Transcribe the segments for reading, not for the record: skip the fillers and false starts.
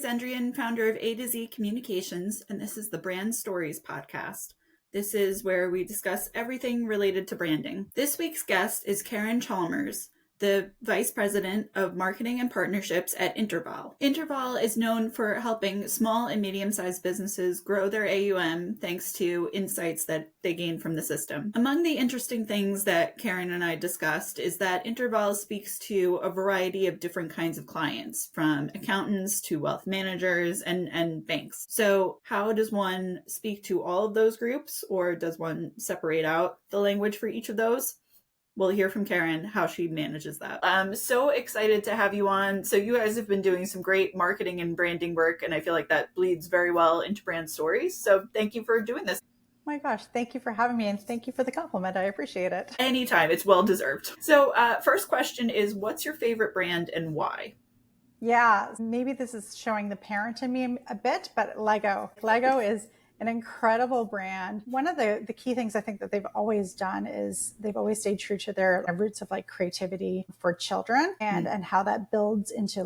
Alexandrian, founder of A to Z Communications, and this is the Brand Stories podcast. This is where we discuss everything related to branding. This week's guest is Karen Chalmers, the Vice President of Marketing and Partnerships at Interval. Interval is known for helping small and medium-sized businesses grow their AUM thanks to insights that they gain from the system. Among the interesting things that Karen and I discussed is that Interval speaks to a variety of different kinds of clients, from accountants to wealth managers and banks. So how does one speak to all of those groups, or does one separate out the language for each of those? We'll hear from Karen how she manages that. I'm so excited to have you on. So you guys have been doing some great marketing and branding work, and I feel like that bleeds very well into Brand Stories. So thank you for doing this. My gosh, thank you for having me, and thank you for the compliment. I appreciate it. Anytime. It's well deserved. So first question is, what's your favorite brand and why? Yeah, maybe this is showing the parent in me a bit, but Lego. Lego is an incredible brand. One of the key things I think that they've always done is they've always stayed true to their roots of like creativity for children and how that builds into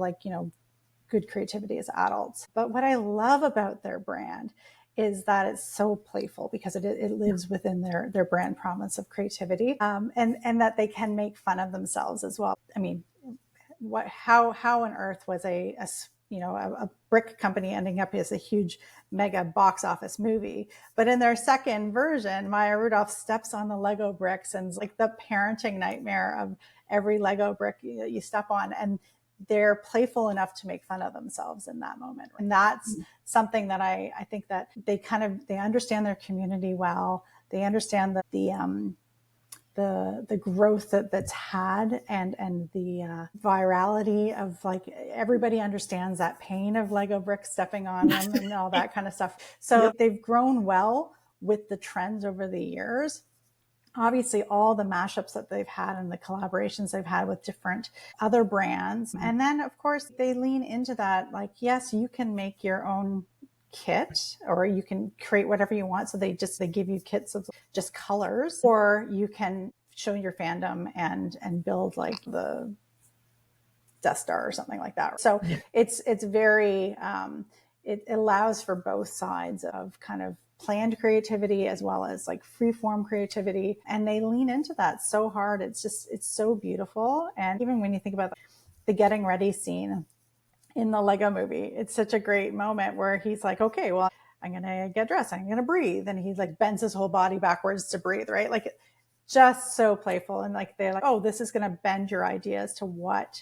good creativity as adults. But what I love about their brand is that it's so playful because it lives within their brand promise of creativity, and that they can make fun of themselves as well. I mean, how on earth was a brick company ending up as a huge mega box office movie? But in their second version, Maya Rudolph steps on the Lego bricks and it's like the parenting nightmare of every Lego brick you step on. And they're playful enough to make fun of themselves in that moment. And that's something that I think that they understand their community well. They understand the growth that's had and the virality of like everybody understands that pain of Lego bricks stepping on them and all that kind of stuff. So they've grown well with the trends over the years. Obviously, all the mashups that they've had and the collaborations they've had with different other brands. And then, of course, they lean into that, like, yes, you can make your own kit or you can create whatever you want. So they give you kits of just colors, or you can show your fandom and build like the Death Star or something like that. So it's very, it allows for both sides of kind of planned creativity as well as like free form creativity. And they lean into that so hard. It's so beautiful. And even when you think about the getting ready scene in the Lego movie, it's such a great moment where he's like, okay, well, I'm going to get dressed. I'm going to breathe. And he like bends his whole body backwards to breathe, right? Like just so playful. And like, they're like, oh, this is going to bend your ideas to what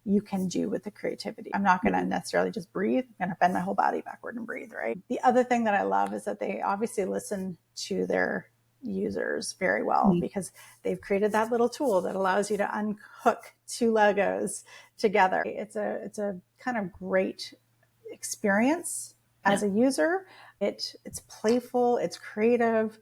you can do with the creativity. I'm not going to necessarily just breathe. I'm going to bend my whole body backward and breathe, right? The other thing that I love is that they obviously listen to their users very well because they've created that little tool that allows you to unhook two Legos together. It's a kind of great experience as a user. It's playful, it's creative,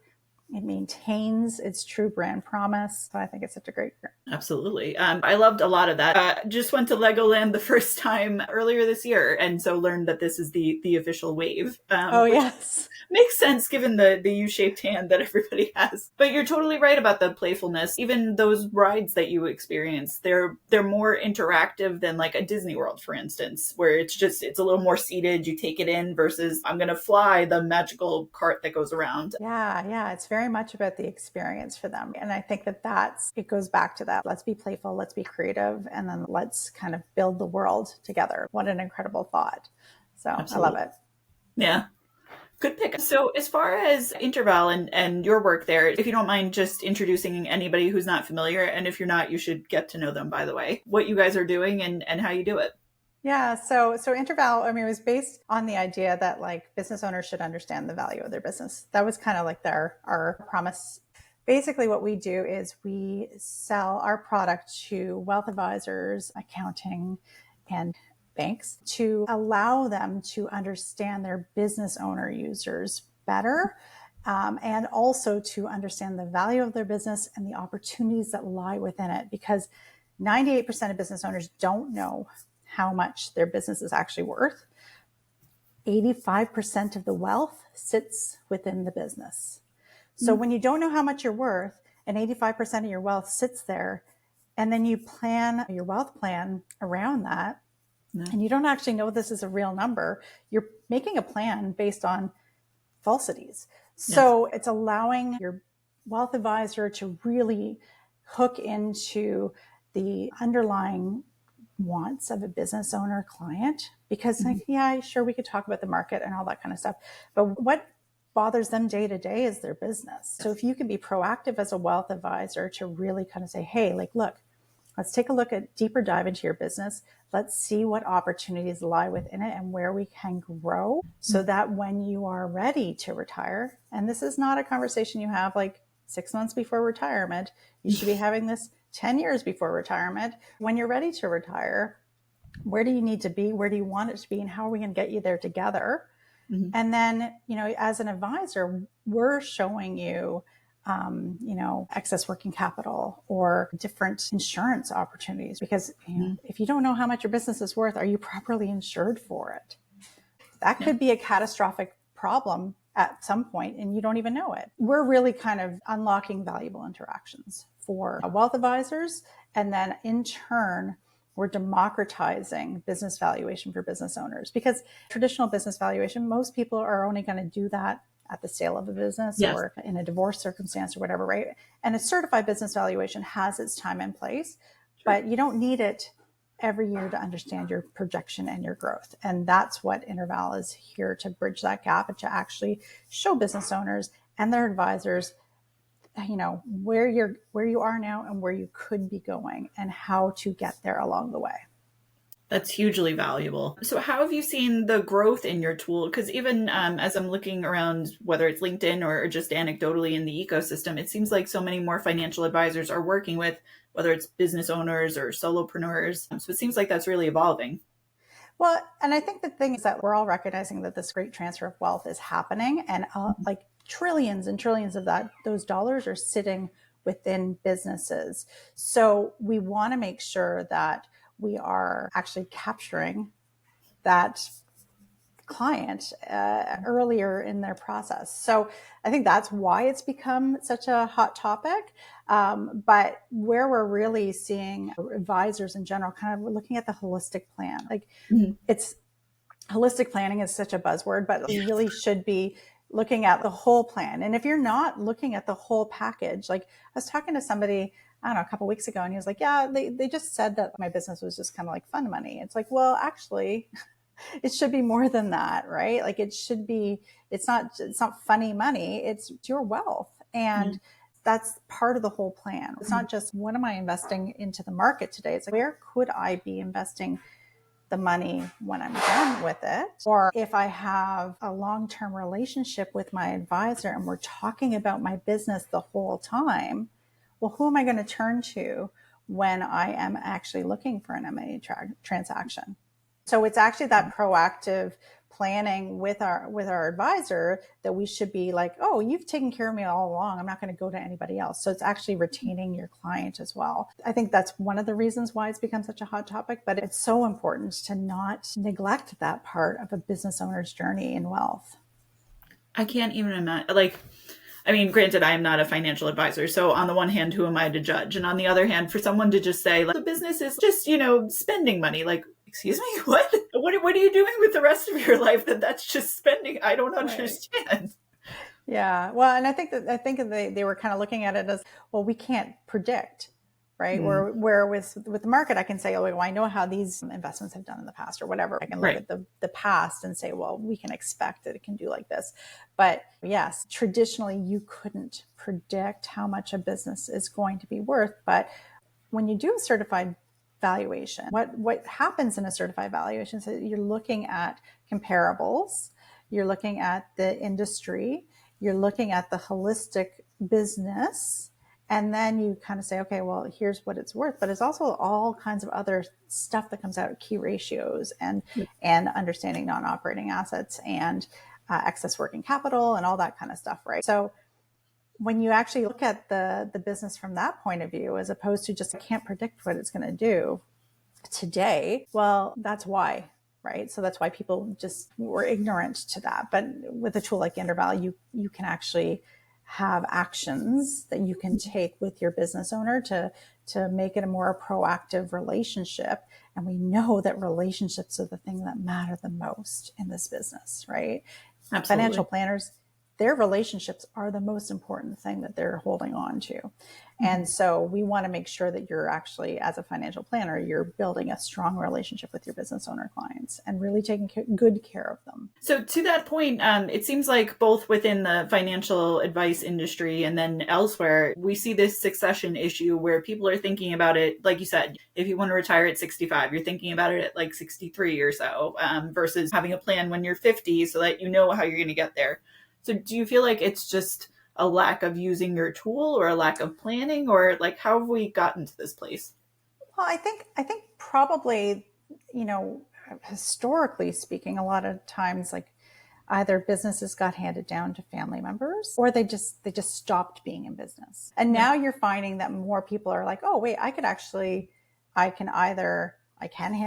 it maintains its true brand promise. So I think it's such a great brand. Absolutely. I loved a lot of that. Just went to Legoland the first time earlier this year, and so learned that this is the official wave. Yes. Makes sense given the U-shaped hand that everybody has. But you're totally right about the playfulness. Even those rides that you experience, they're more interactive than like a Disney World, for instance, where it's a little more seated, you take it in versus I'm going to fly the magical cart that goes around. Yeah. It's very much about the experience for them. And I think it goes back to that. Let's be playful, let's be creative, and then let's kind of build the world together. What an incredible thought. So absolutely. I love it. Yeah. Good pick. So as far as Interval and your work there, if you don't mind just introducing anybody who's not familiar, and if you're not, you should get to know them, by the way, what you guys are doing and how you do it. Yeah. So Interval, it was based on the idea that like business owners should understand the value of their business. That was kind of like our promise. Basically what we do is we sell our product to wealth advisors, accounting, and banks to allow them to understand their business owner users better, and also to understand the value of their business and the opportunities that lie within it, because 98% of business owners don't know how much their business is actually worth. 85% of the wealth sits within the business. So when you don't know how much you're worth and 85% of your wealth sits there, and then you plan your wealth plan around that, Yeah. and you don't actually know this is a real number, you're making a plan based on falsities. Yes. So it's allowing your wealth advisor to really hook into the underlying wants of a business owner client, because Mm-hmm. like, yeah, sure, we could talk about the market and all that kind of stuff, but what bothers them day to day is their business. So Yes. if you can be proactive as a wealth advisor to really kind of say, hey, like, look, let's take a look at deeper dive into your business. Let's see what opportunities lie within it and where we can grow, so that when you are ready to retire, and this is not a conversation you have like 6 months before retirement, you should be having this 10 years before retirement. When you're ready to retire, where do you need to be? Where do you want it to be? And how are we going to get you there together? Mm-hmm. And then, as an advisor, we're showing you, excess working capital or different insurance opportunities. Because, Mm-hmm. if you don't know how much your business is worth, are you properly insured for it? That Yeah. could be a catastrophic problem at some point and you don't even know it. We're really kind of unlocking valuable interactions for wealth advisors. And then in turn, we're democratizing business valuation for business owners, because traditional business valuation, most people are only going to do that at the sale of a business Yes. or in a divorce circumstance or whatever, right? And a certified business valuation has its time and place, Sure. but you don't need it every year to understand your projection and your growth. And that's what Interval is here to bridge that gap and to actually show business owners and their advisors, where you are now and where you could be going and how to get there along the way. That's hugely valuable. So, how have you seen the growth in your tool? Because even as I'm looking around, whether it's LinkedIn or just anecdotally in the ecosystem, it seems like so many more financial advisors are working with, whether it's business owners or solopreneurs. So, it seems like that's really evolving. Well, and I think the thing is that we're all recognizing that this great transfer of wealth is happening, and like trillions and trillions of those dollars are sitting within businesses. So we want to make sure that we are actually capturing that client earlier in their process. So I think that's why it's become such a hot topic. But where we're really seeing advisors in general kind of looking at the holistic plan, like Mhm. it's holistic planning is such a buzzword, but you really should be looking at the whole plan. And if you're not looking at the whole package, like I was talking to somebody, I don't know, a couple of weeks ago, and he was like, yeah, they just said that my business was just kind of like fun money. It's like, well, actually, it should be more than that, right? Like it should be, it's not funny money, it's your wealth. Yeah. And that's part of the whole plan. It's not just what am I investing into the market today? It's like, where could I be investing the money when I'm done with it? Or if I have a long-term relationship with my advisor and we're talking about my business the whole time, well, who am I going to turn to when I am actually looking for an M&A transaction? So it's actually that proactive planning with our advisor that we should be like, oh, you've taken care of me all along, I'm not going to go to anybody else. So it's actually retaining your client as well. I think that's one of the reasons why it's become such a hot topic, but it's so important to not neglect that part of a business owner's journey in wealth. I can't even imagine. Like, I mean, granted, I am not a financial advisor. So, on the one hand, who am I to judge? And on the other hand, for someone to just say, like, the business is just, spending money, like, excuse me, what? What are you doing with the rest of your life that's just spending? I don't Right. understand. Yeah. Well, and I think they were kind of looking at it as, well, we can't predict, right? Mm, Where with the market, I can say, oh, well, I know how these investments have done in the past or whatever. I can look right. at the past and say, well, we can expect that it can do like this. But yes, traditionally you couldn't predict how much a business is going to be worth. But when you do a certified valuation, what happens in a certified valuation is that you're looking at comparables, you're looking at the industry, you're looking at the holistic business, and then you kind of say, okay, well, here's what it's worth. But it's also all kinds of other stuff that comes out of key ratios and understanding non-operating assets and excess working capital and all that kind of stuff, right? So when you actually look at the business from that point of view, as opposed to just, I can't predict what it's going to do today, well, that's why, right? So that's why people just were ignorant to that. But with a tool like Interval, you can actually have actions that you can take with your business owner to make it a more proactive relationship. And we know that relationships are the thing that matter the most in this business, right? Financial Absolutely. planners, their relationships are the most important thing that they're holding on to. Mm-hmm. And so we want to make sure that you're actually, as a financial planner, you're building a strong relationship with your business owner clients and really taking good care of them. So to that point, it seems like both within the financial advice industry and then elsewhere, we see this succession issue where people are thinking about it, like you said, if you want to retire at 65, you're thinking about it at like 63 or so, versus having a plan when you're 50 so that you know how you're going to get there. So do you feel like it's just a lack of using your tool or a lack of planning, or like how have we gotten to this place? Well, I think probably, you know, historically speaking, a lot of times like either businesses got handed down to family members or they just stopped being in business. And Yeah. now you're finding that more people are like, oh wait, I can hand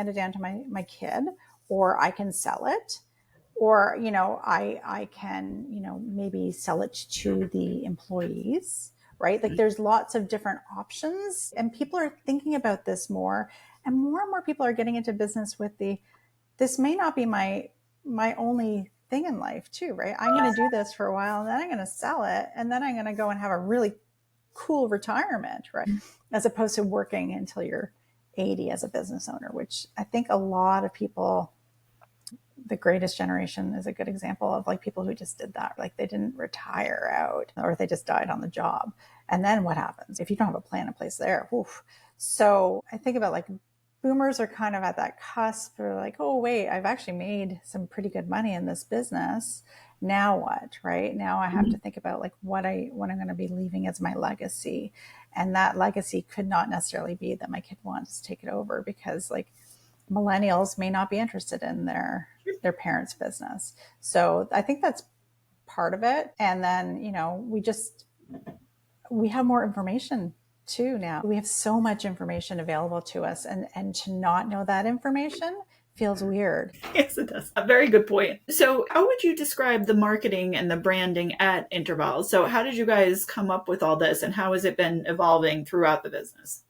it down to my kid, or I can sell it, or I can maybe sell it to the employees, right? Like there's lots of different options, and people are thinking about this more, and more people are getting into business with the this may not be my only thing in life too, right? I'm going to do this for a while and then I'm going to sell it and then I'm going to go and have a really cool retirement, right? As opposed to working until you're 80 as a business owner, which I think a lot of people, the greatest generation is a good example of like people who just did that. Like they didn't retire out or they just died on the job. And then what happens if you don't have a plan in place there? Oof. So I think about like boomers are kind of at that cusp. They're like, oh, wait, I've actually made some pretty good money in this business. Now what, right? Now I have to think about like what I'm going to be leaving as my legacy. And that legacy could not necessarily be that my kid wants to take it over, because like millennials may not be interested in their parents' business. So I think that's part of it. And then, we have more information too now. We have so much information available to us, and to not know that information feels weird. Yes, it does. A very good point. So, how would you describe the marketing and the branding at Interval? So, how did you guys come up with all this, and how has it been evolving throughout the business?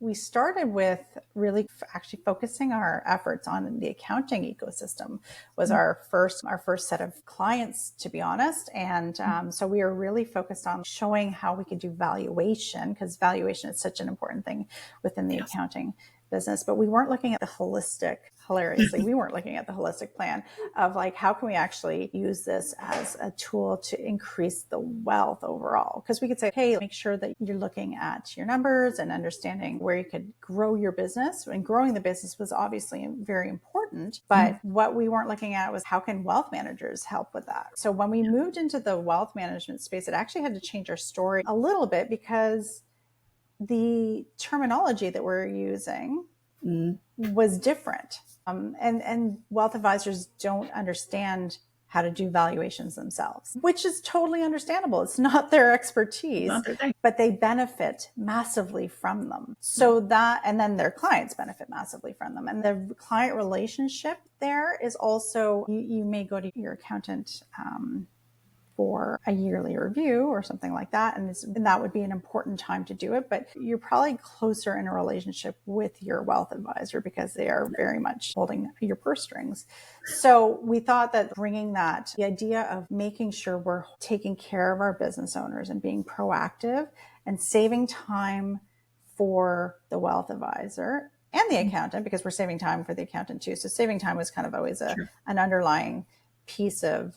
We started with really actually focusing our efforts on the accounting ecosystem was our first set of clients, to be honest. And so we were really focused on showing how we could do valuation, because valuation is such an important thing within the Yes. accounting business. But we weren't looking at the holistic, hilariously, we weren't looking at the holistic plan of like, how can we actually use this as a tool to increase the wealth overall? Because we could say, hey, make sure that you're looking at your numbers and understanding where you could grow your business. And growing the business was obviously very important. But what we weren't looking at was how can wealth managers help with that? So when we moved into the wealth management space, it actually had to change our story a little bit, because the terminology that we're using was different. And wealth advisors don't understand how to do valuations themselves, which is totally understandable. It's not their expertise, Not their thing. but they benefit massively from them. So that, and then their clients benefit massively from them. And the client relationship there is also, you may go to your accountant, for a yearly review or something like that. And that would be an important time to do it. But you're probably closer in a relationship with your wealth advisor because they are very much holding your purse strings. So we thought that bringing that, the idea of making sure we're taking care of our business owners and being proactive and saving time for the wealth advisor and the accountant, because we're saving time for the accountant too. So saving time was kind of always an underlying piece of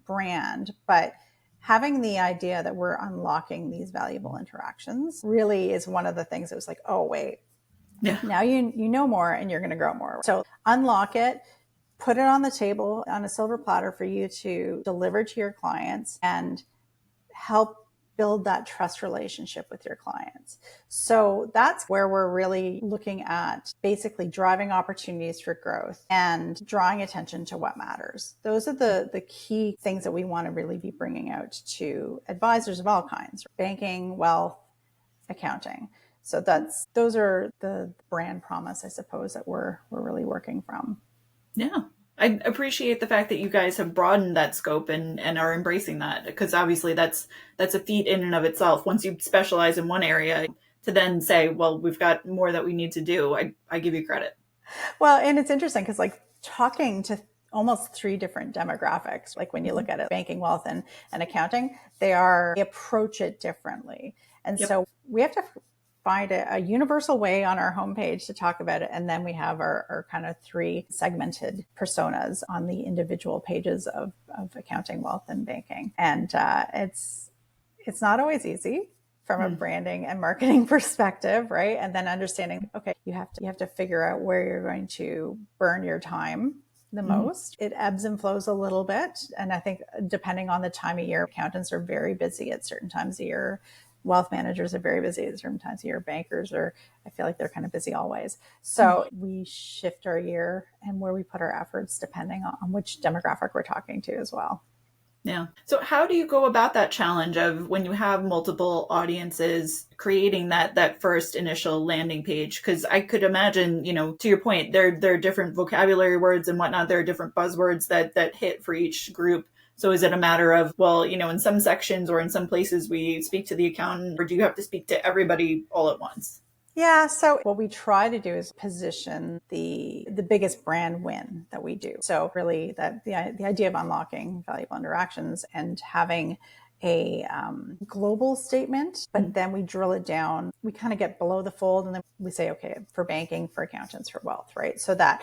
brand, but having the idea that we're unlocking these valuable interactions really is one of the things that was like, oh wait, now you know more and you're going to grow more. So unlock it, put it on the table on a silver platter for you to deliver to your clients and help build that trust relationship with your clients. So that's where we're really looking at basically driving opportunities for growth and drawing attention to what matters. Those are the key things that we want to really be bringing out to advisors of all kinds: banking, wealth, accounting. So those are the brand promise, I suppose, that we're really working from. Yeah. I appreciate the fact that you guys have broadened that scope and are embracing that, because obviously that's a feat in and of itself. Once you specialize in one area, to then say, well, we've got more that we need to do, I give you credit. Well, and it's interesting because like talking to almost three different demographics, like when you look at it, banking, wealth, and accounting, they approach it differently. And Yep. so we have to find a universal way on our homepage to talk about it. And then we have our kind of three segmented personas on the individual pages of accounting, wealth, and banking. And it's not always easy from a branding and marketing perspective, right? And then understanding, okay, you have to figure out where you're going to burn your time the most. It ebbs and flows a little bit. And I think depending on the time of year, accountants are very busy at certain times of year. Wealth managers are very busy at certain times of year. Bankers are, I feel like they're kind of busy always. So we shift our year and where we put our efforts depending on which demographic we're talking to as well. Yeah. So how do you go about that challenge of when you have multiple audiences creating that first initial landing page? Because I could imagine, to your point, there are different vocabulary words and whatnot. There are different buzzwords that hit for each group. So is it a matter of, well, in some sections or in some places we speak to the accountant, or do you have to speak to everybody all at once? Yeah, so what we try to do is position the biggest brand win that we do. So really that the idea of unlocking valuable interactions and having a global statement, but then we drill it down. We kind of get below the fold and then we say, okay, for banking, for accountants, for wealth, right? So that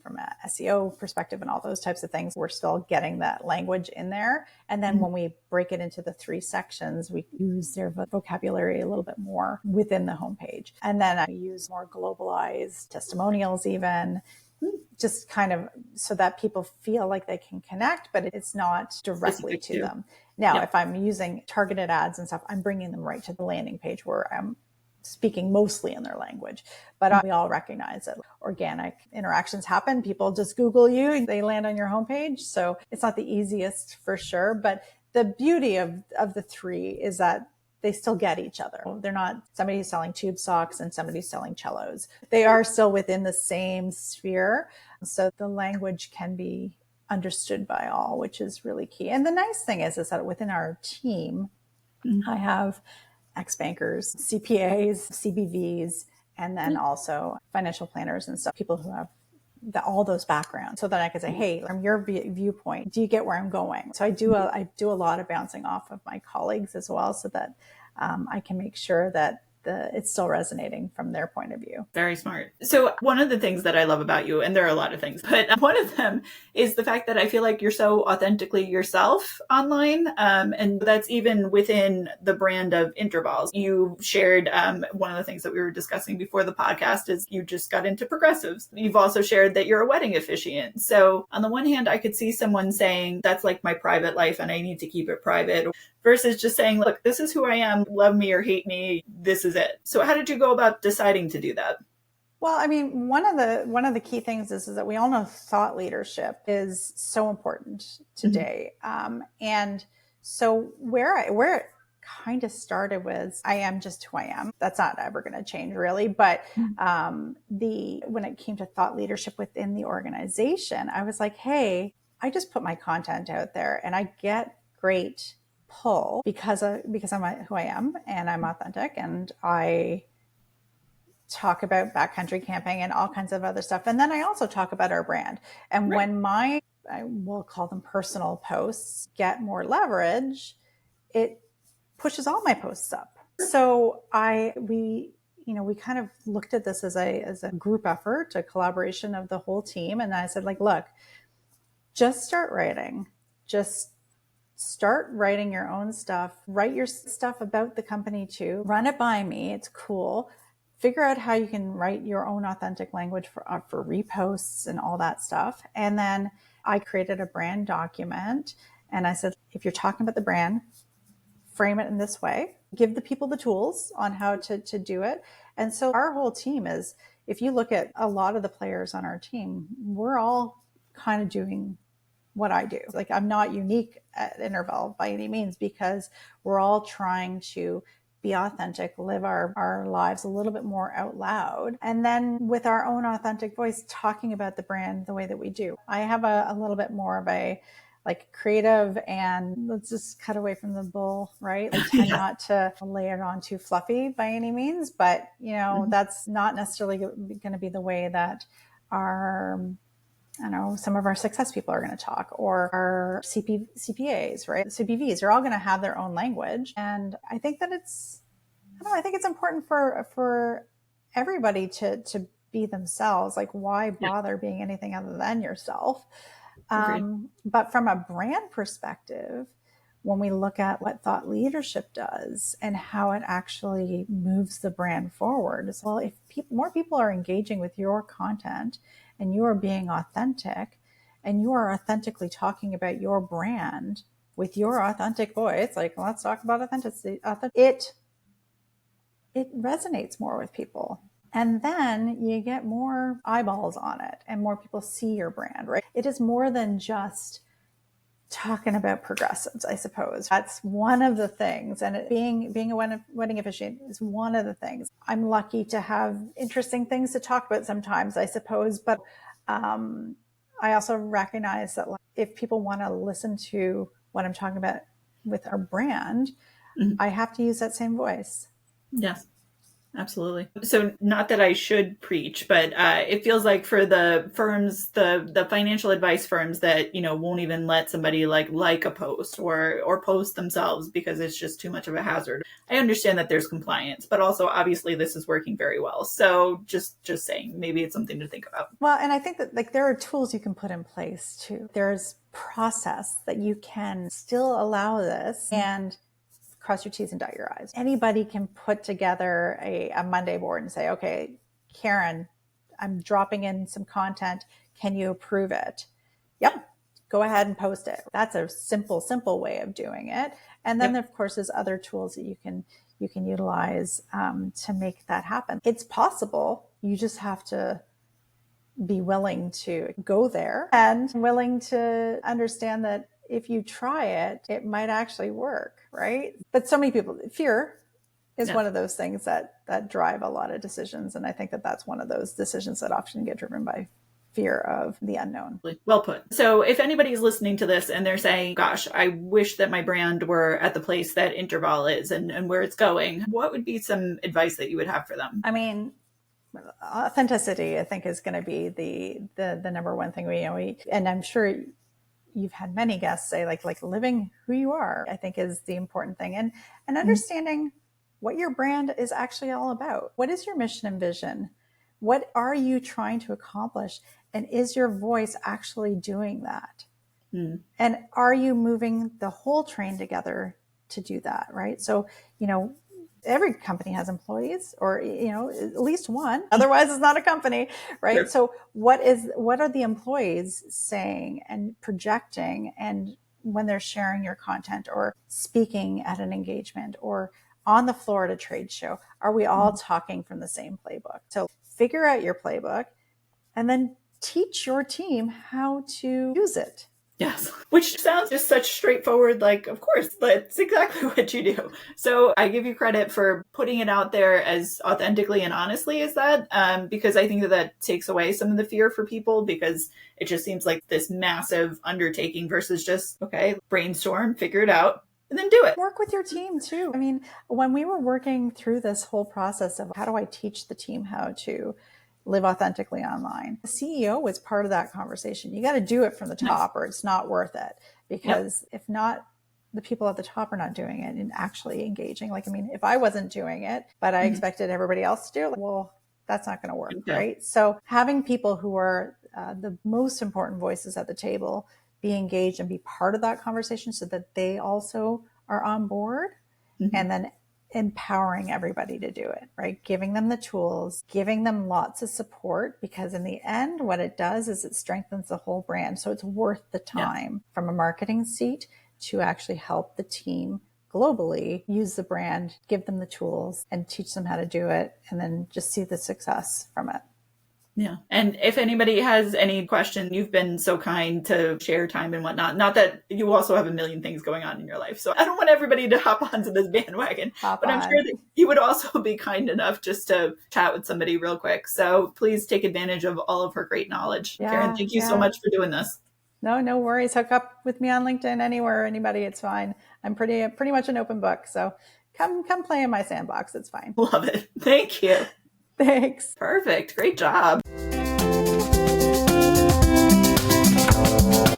from a SEO perspective and all those types of things, we're still getting that language in there. And then when we break it into the three sections, we use their vocabulary a little bit more within the homepage. And then I use more globalized testimonials even, just kind of so that people feel like they can connect, but it's not directly to them. Now, if I'm using targeted ads and stuff, I'm bringing them right to the landing page where I'm speaking mostly in their language. But we all recognize that organic interactions happen. People just Google you, they land on your homepage. So it's not the easiest for sure. But the beauty of the three is that they still get each other. They're not somebody who's selling tube socks and somebody who's selling cellos. They are still within the same sphere. So the language can be understood by all, which is really key. And the nice thing is that within our team, I have ex-bankers, CPAs, CBVs, and then also financial planners and stuff, people who have all those backgrounds, so that I can say, hey, from your viewpoint, do you get where I'm going? So I do a lot of bouncing off of my colleagues as well, so that I can make sure that it's still resonating from their point of view. Very smart. So one of the things that I love about you, and there are a lot of things, but one of them is the fact that I feel like you're so authentically yourself online. And that's even within the brand of Intervals. You shared one of the things that we were discussing before the podcast is you just got into progressives. You've also shared that you're a wedding officiant. So on the one hand, I could see someone saying that's like my private life and I need to keep it private, versus just saying, look, this is who I am, love me or hate me, this is it. So how did you go about deciding to do that? Well, I mean, one of the key things is that we all know thought leadership is so important today. And so where it kind of started was, I am just who I am. That's not ever going to change really. But when it came to thought leadership within the organization, I was like, hey, I just put my content out there and I get great pull because I'm who I am and I'm authentic and I talk about backcountry camping and all kinds of other stuff. And then I also talk about our brand. And when I will call them personal posts, get more leverage, it pushes all my posts up. So we kind of looked at this as a group effort, a collaboration of the whole team. And I said, like, look, just start writing. Just start writing your own stuff. Write your stuff about the company too. Run it by me. It's cool. Figure out how you can write your own authentic language for reposts and all that stuff. And then I created a brand document and I said, if you're talking about the brand, frame it in this way, give the people the tools on how to do it. And so our whole team is, if you look at a lot of the players on our team, we're all kind of doing what I do. Like, I'm not unique at Interval by any means, because we're all trying to be authentic, live our lives a little bit more out loud. And then with our own authentic voice, talking about the brand the way that we do. I have a little bit more of a like creative and let's just cut away from the bull, right? I tend not to lay it on too fluffy by any means, but that's not necessarily going to be the way that our some of our success people are going to talk, or our CPAs, right? CPVs are all going to have their own language. And I think that I think it's important for everybody to be themselves. Like, why bother being anything other than yourself? But from a brand perspective, when we look at what thought leadership does and how it actually moves the brand forward, well, if more people are engaging with your content and you are being authentic and you are authentically talking about your brand with your authentic voice, like, let's talk about authenticity, it resonates more with people. And then you get more eyeballs on it and more people see your brand, right? It is more than just talking about progressives, I suppose. That's one of the things. And being a wedding officiant is one of the things. I'm lucky to have interesting things to talk about sometimes, I suppose. But I also recognize that if people want to listen to what I'm talking about with our brand, I have to use that same voice. Yes. Absolutely. So not that I should preach, but it feels like for the firms, the financial advice firms that, won't even let somebody like a post or post themselves because it's just too much of a hazard. I understand that there's compliance, but also obviously this is working very well. So just saying, maybe it's something to think about. Well, and I think that there are tools you can put in place too. There's process that you can still allow this and cross your T's and dot your I's. Anybody can put together a Monday board and say, okay, Karen, I'm dropping in some content. Can you approve it? Yep. Go ahead and post it. That's a simple way of doing it. And then, of course, there's other tools that you can utilize to make that happen. It's possible. You just have to be willing to go there and willing to understand that if you try it, it might actually work, right? But so many people, fear is one of those things that drive a lot of decisions. And I think that that's one of those decisions that often get driven by fear of the unknown. Well put. So if anybody's listening to this and they're saying, gosh, I wish that my brand were at the place that Interval is and where it's going, what would be some advice that you would have for them? I mean, authenticity, I think, is going to be the number one thing we and I'm sure you've had many guests say like living who you are, I think, is the important thing, and understanding what your brand is actually all about. What is your mission and vision? What are you trying to accomplish? And is your voice actually doing that? And are you moving the whole train together to do that, right? So, every company has employees, or at least one, otherwise it's not a company, right? Sure. So what are the employees saying and projecting, and when they're sharing your content or speaking at an engagement or on the floor at a trade show, are we all talking from the same playbook? So figure out your playbook and then teach your team how to use it. Yes, which sounds just such straightforward, like, of course, that's exactly what you do. So I give you credit for putting it out there as authentically and honestly as that, because I think that takes away some of the fear for people, because it just seems like this massive undertaking versus just, okay, brainstorm, figure it out, and then do it. Work with your team too. I mean, when we were working through this whole process of how do I teach the team how to live authentically online, the CEO was part of that conversation. You got to do it from the top, or it's not worth it, because if not, the people at the top are not doing it and actually engaging. Like, I mean, if I wasn't doing it, but I expected everybody else to do it, well, that's not going to work, right? So having people who are the most important voices at the table be engaged and be part of that conversation so that they also are on board, and then empowering everybody to do it, right? Giving them the tools, giving them lots of support, because in the end, what it does is it strengthens the whole brand. So it's worth the time from a marketing seat to actually help the team globally use the brand, give them the tools and teach them how to do it, and then just see the success from it. Yeah. And if anybody has any question, you've been so kind to share time and whatnot. Not that you also have a million things going on in your life. So I don't want everybody to hop onto this bandwagon, but I'm sure that you would also be kind enough just to chat with somebody real quick. So please take advantage of all of her great knowledge. Yeah, Karen, thank you so much for doing this. No worries. Hook up with me on LinkedIn anywhere, anybody. It's fine. I'm pretty much an open book. So come play in my sandbox. It's fine. Love it. Thank you. Thanks. Perfect. Great job.